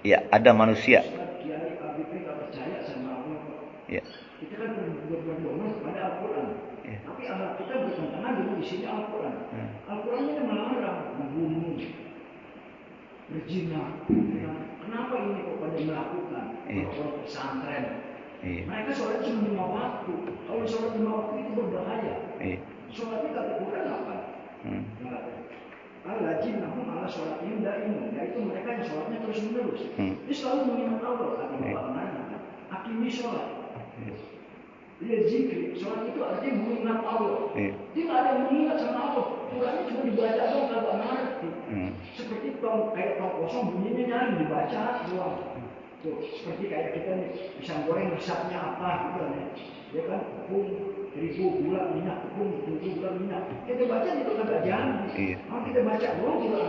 [SPEAKER 1] Ya, ada manusia. Ya.
[SPEAKER 2] Kita kan berdoa pada Al-Quran, tapi kita bertentangan dengan isinya Al-Quran. Al-Quran ini melarang membunuh, berzina. Kenapa ini kok pada melakukan? Orang pesantren, mereka sholat cuma 5 waktu. Kalau sholat 5 waktu itu berbahaya. Sholatnya kata Quran apa? Al-Lajin namun ala sholatnya daimun, yaitu mereka yang sholatnya terus menerus. Dia selalu mengingat Allah. Kata Bapak mana? Akimi sholat. Dia zikir, sholat itu artinya mengingat Allah. Dia nggak ada yang mengingat sama Allah. Qurannya cuma dibaca doang, kagak ngerti. Seperti kayak tong kosong bunyinya nyaring dibaca doang. Tuh, seperti kayak kita nih pisang goreng resepnya apa gitu nih. Ya kan, tepung, terigu, gula, minyak, tepung, terigu, gula, minyak. Kita baca itu kagak jadi. Kalau kita baca doang juga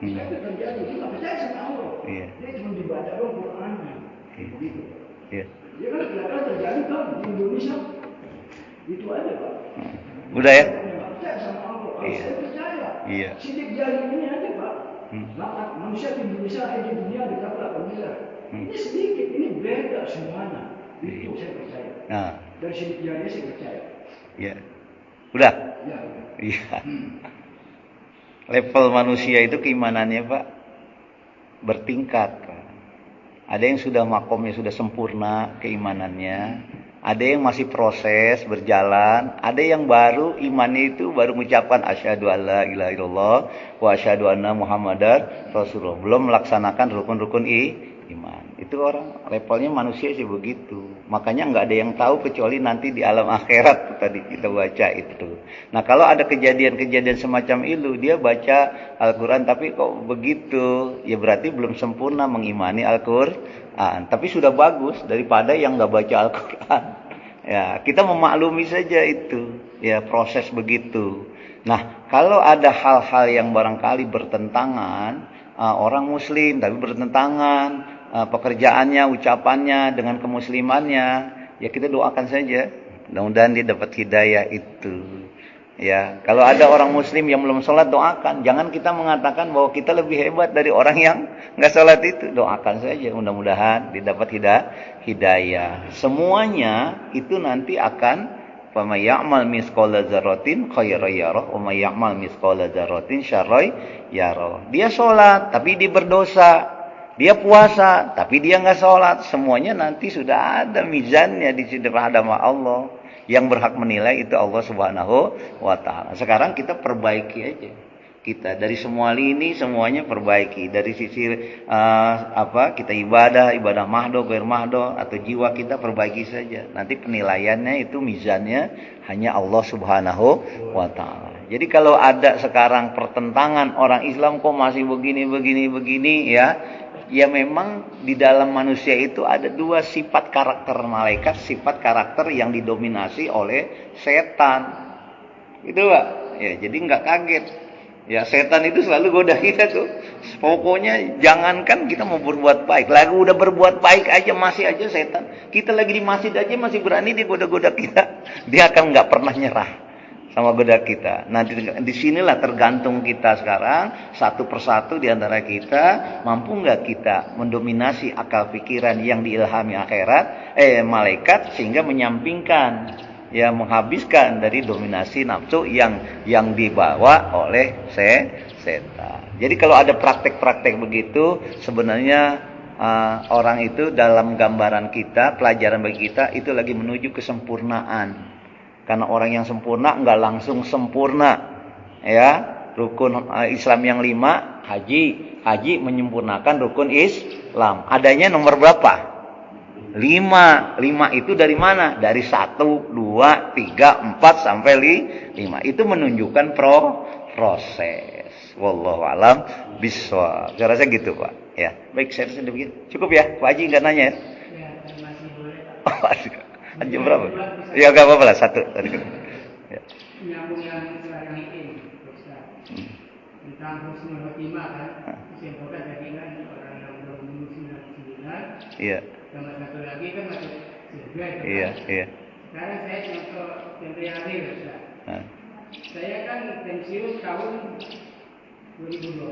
[SPEAKER 2] itu terjadi. Dia nggak percaya sama Allah. Dia cuma dibaca doang Qurannya. Begitu. Ya kan kelihatan terjadi kan di Indonesia. Itu aja Pak.
[SPEAKER 1] Udah ya?
[SPEAKER 2] Nggak percaya sama Allah. Kalau saya percaya. Sidik jari ini aja Pak. Manusia di Indonesia, di dunia dikata 8 miliar. Ini sedikit, ini beda semuanya. Itu saya percaya. Dari sidik jari saya percaya.
[SPEAKER 1] Iya. Udah?
[SPEAKER 2] Ya.
[SPEAKER 1] Iya. Level manusia itu keimanannya Pak bertingkat Pak. Ada yang sudah makomnya sudah sempurna keimanannya, ada yang masih proses berjalan, ada yang baru imannya itu baru mengucapkan asyhadu alla ilaha illallah wa asyhadu anna muhammadar rasulullah, belum melaksanakan rukun-rukun iman. Itu orang levelnya manusia sih begitu. Makanya nggak ada yang tahu kecuali nanti di alam akhirat tadi kita baca itu. Nah kalau ada kejadian-kejadian semacam itu, dia baca Al-Quran tapi kok begitu, ya berarti belum sempurna mengimani Al-Quran. Tapi sudah bagus daripada yang nggak baca Al-Quran. Ya kita memaklumi saja itu, ya proses begitu. Nah kalau ada hal-hal yang barangkali bertentangan, orang Muslim tapi bertentangan pekerjaannya, ucapannya dengan kemuslimannya, ya kita doakan saja. Mudah-mudahan dia dapat hidayah itu. Ya, kalau ada orang Muslim yang belum sholat, doakan. Jangan kita mengatakan bahwa kita lebih hebat dari orang yang nggak sholat itu. Doakan saja, mudah-mudahan dia dapat hidayah. Semuanya itu nanti akan فَمَنْ يَعْمَلْ مِثْقَالَ ذَرَّةٍ خَيْرًا يَرَهُ وَمَنْ يَعْمَلْ مِثْقَالَ ذَرَّةٍ شَرًّا يَرَهُ. Dia sholat, tapi dia berdosa. Dia puasa, tapi dia nggak sholat. Semuanya nanti sudah ada mizannya di sisi hadapan Allah. Yang berhak menilai itu Allah Subhanahu wa Ta'ala. Sekarang kita perbaiki aja. Kita dari semua lini semuanya perbaiki. Dari sisi kita ibadah mahdo, ghair mahdo, atau jiwa kita perbaiki saja. Nanti penilaiannya itu mizannya hanya Allah Subhanahu wa Ta'ala. Jadi kalau ada sekarang pertentangan orang Islam kok masih begini ya memang di dalam manusia itu ada dua sifat karakter malaikat, sifat karakter yang didominasi oleh setan. Itu Pak. Ya, jadi nggak kaget. Ya setan itu selalu goda kita tuh. Pokoknya jangankan kita mau berbuat baik, lagi udah berbuat baik aja masih aja setan. Kita lagi di masjid aja masih berani dia goda-goda kita. Dia akan nggak pernah nyerah sama goda kita. Nanti di sinilah tergantung kita sekarang satu persatu di antara kita mampu nggak kita mendominasi akal pikiran yang diilhami malaikat sehingga menyampingkan ya menghabiskan dari dominasi nafsu yang dibawa oleh setan. Jadi kalau ada praktek-praktek begitu, sebenarnya orang itu dalam gambaran kita, pelajaran bagi kita itu lagi menuju kesempurnaan. Karena orang yang sempurna enggak langsung sempurna. Ya, rukun Islam yang 5, haji menyempurnakan rukun Islam. Adanya nomor berapa? 5 itu dari mana? Dari 1, 2, 3, 4 sampai 5. Itu menunjukkan proses. Wallahu alam bishawab. Saya rasa gitu, Pak. Ya, baik, saya rasa begitu. Cukup ya, Pak Haji enggak nanya ya?
[SPEAKER 3] Ya, masih boleh.
[SPEAKER 1] Haji berapa? Ya enggak apa-apa lah, 1 tadi. Ya.
[SPEAKER 3] Nyambung yang sekarang ini, Ustaz. Tentang husnul khotimah kan, disimpulkan tadi kan orang yang belum memenuhi 99.
[SPEAKER 1] Iya.
[SPEAKER 3] Tambah satu lagi kan masuk surga.
[SPEAKER 1] Iya.
[SPEAKER 3] Sekarang saya contoh yang real, Ustaz. Saya kan pensiun tahun 2012.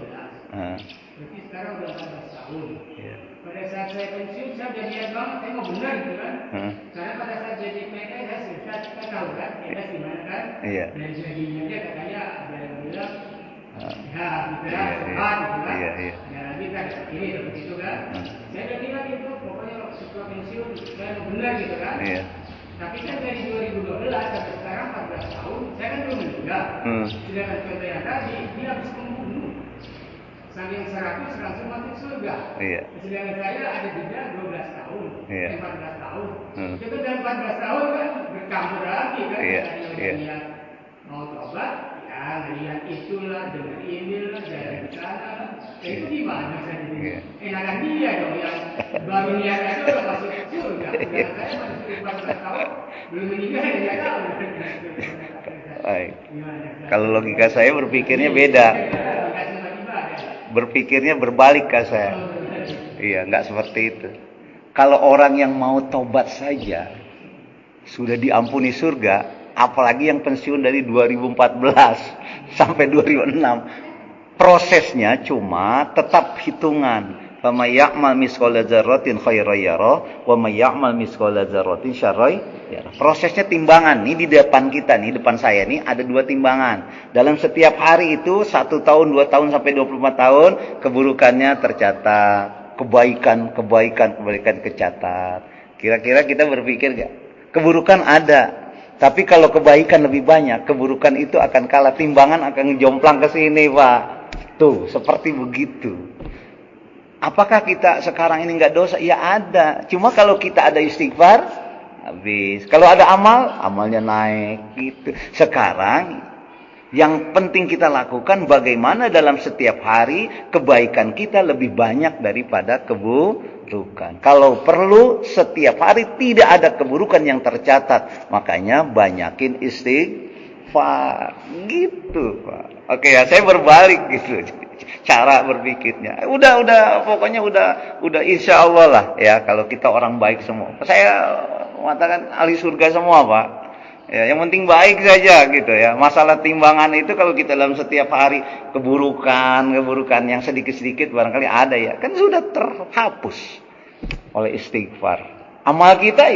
[SPEAKER 3] Berarti sekarang udah 14 tahun.
[SPEAKER 1] Iya.
[SPEAKER 3] Pada saat saya pensiun, saya udah lihat banget, saya mau benar gitu kan. Karena pada saat jadi PNS, saya tahu kan, PNS gimana kan.
[SPEAKER 1] Iya.
[SPEAKER 3] Dan jadinya dia katanya ada yang bilang, ya gitu ya,
[SPEAKER 1] Iya,
[SPEAKER 3] sehat gitu kan.
[SPEAKER 1] iya.
[SPEAKER 3] Ada lagi kan, ini seperti itu kan. Saya udah bilang gitu, pokoknya setelah pensiun, saya mau benar gitu kan.
[SPEAKER 1] Iya.
[SPEAKER 3] Tapi kan dari 2012 sampai sekarang 14 tahun, saya kan belum meninggal. Sedangkan contoh yang tadi, dia habis membunuh. Saking 100 langsung masuk surga.
[SPEAKER 1] Iya.
[SPEAKER 3] Sedangkan saya ada jeda 12 tahun, 14 tahun. Itu kan dalam 14 tahun kan bercampur lagi kan.
[SPEAKER 1] Iya.
[SPEAKER 3] Dia mau tobat, ya lihat itulah, dengar inilah, dari sana. Itu gimana saya ini? Enakan dia dong yang baru niat aja udah masuk surga. Sedangkan saya masih 14 tahun, belum meninggal dia tahu.
[SPEAKER 1] Baik. Kalau logika saya berpikirnya beda. Berpikirnya berbalik ke saya. Iya, enggak seperti itu. Kalau orang yang mau tobat saja sudah diampuni surga, apalagi yang pensiun dari 2014 sampai 2006. Prosesnya cuma tetap hitungan. Fa may ya'mal mithqala dzarratin khairan yarah wa may ya'mal mithqala dzarratin syarran yarah. Prosesnya timbangan. Ini di depan kita nih, depan saya nih ada 2 timbangan. Dalam setiap hari itu 1 tahun, 2 tahun sampai 24 tahun keburukannya tercatat, kebaikan kecatat. Kira-kira kita berpikir enggak? Keburukan ada. Tapi kalau kebaikan lebih banyak, keburukan itu akan kalah, timbangan akan jomplang ke sini, Pak. Tuh, seperti begitu. Apakah kita sekarang ini enggak dosa? Ya ada. Cuma kalau kita ada istighfar, habis. Kalau ada amal, amalnya naik gitu. Sekarang yang penting kita lakukan bagaimana dalam setiap hari kebaikan kita lebih banyak daripada keburukan. Kalau perlu setiap hari tidak ada keburukan yang tercatat. Makanya banyakin istighfar. Gitu, Pak. Oke ya, saya berbalik gitu. Cara berpikirnya. Udah pokoknya udah insya Allah lah ya kalau kita orang baik semua. Saya mengatakan ahli surga semua, Pak. Ya, yang penting baik saja gitu ya. Masalah timbangan itu kalau kita dalam setiap hari keburukan yang sedikit-sedikit barangkali ada ya. Kan sudah terhapus oleh istighfar. Amal kita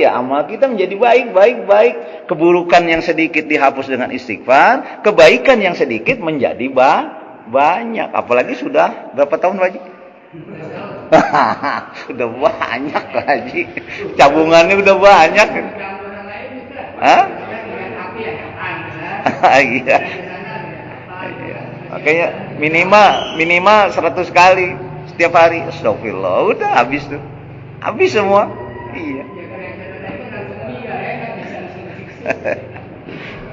[SPEAKER 1] menjadi baik. Keburukan yang sedikit dihapus dengan istighfar, kebaikan yang sedikit menjadi banyak. Apalagi sudah berapa tahun, Pak Haji? Sudah banyak, Pak Haji. Tabungannya udah banyak. Hah? Iya. Makanya minimal 100 kali setiap hari. Astagfirullah, udah habis tuh. Habis semua. Iya.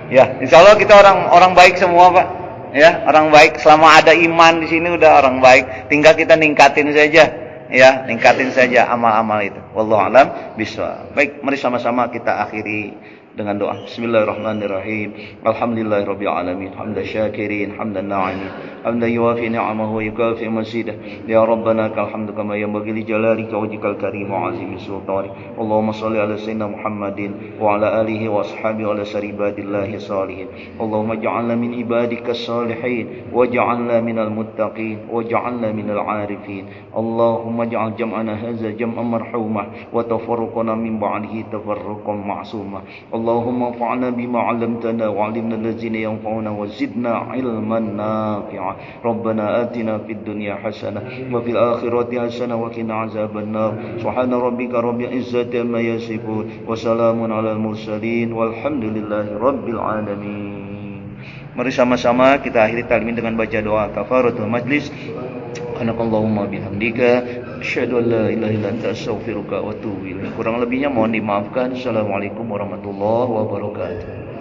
[SPEAKER 1] Ya, insya Allah kita orang baik semua, Pak. Ya, orang baik. Selama ada iman di sini udah orang baik. Tinggal kita ningkatin saja. Ya, ningkatin saja amal-amal itu. Wallahu a'lam bishawab. Baik, mari sama-sama kita akhiri dengan doa. Bismillahirrahmanirrahim. Alhamdulillahirabbil alamin. Hamdan syakirin, hamdan na'imin. Hamdan yuwafi ni'amahu wa yukafi mazidah. Ya Rabbana kal hamdu kama yanbaghi li jalalika wajhikal karim wa 'azimi sultani. Allahumma shalli ala sayyidina Muhammadin wa ala alihi wa ashabihi wa ala saribadillahi salihin. Allahumma ij'alna min ibadikas salihin waj'alna minal muttaqin waj'alna minal 'arifin. Allahumma ij'al jam'ana hadza jam'an marhumah wa tafarruqana min ba'dihi tafarruqan ma'sumah. Allahumma anfa'na bima 'allamtana wa 'allimna allazina yanfa'una wa zidna 'ilman nafi'a. Rabbana atina fid dunya hasanah wa fil akhirati hasanah wa qina 'adzabannar. Subhana rabbika rabbil izzati amma yasifun wa salamun 'alal mursalin walhamdulillahi rabbil alamin. Mari sama-sama kita akhiri taklim dengan baca doa kafaratul majlis. Subhanakallahumma bihamdika asyhadu an la ilaha illa anta astaghfiruka wa atubu ilaik. Kurang lebihnya mohon dimaafkan. Assalamualaikum warahmatullahi wabarakatuh.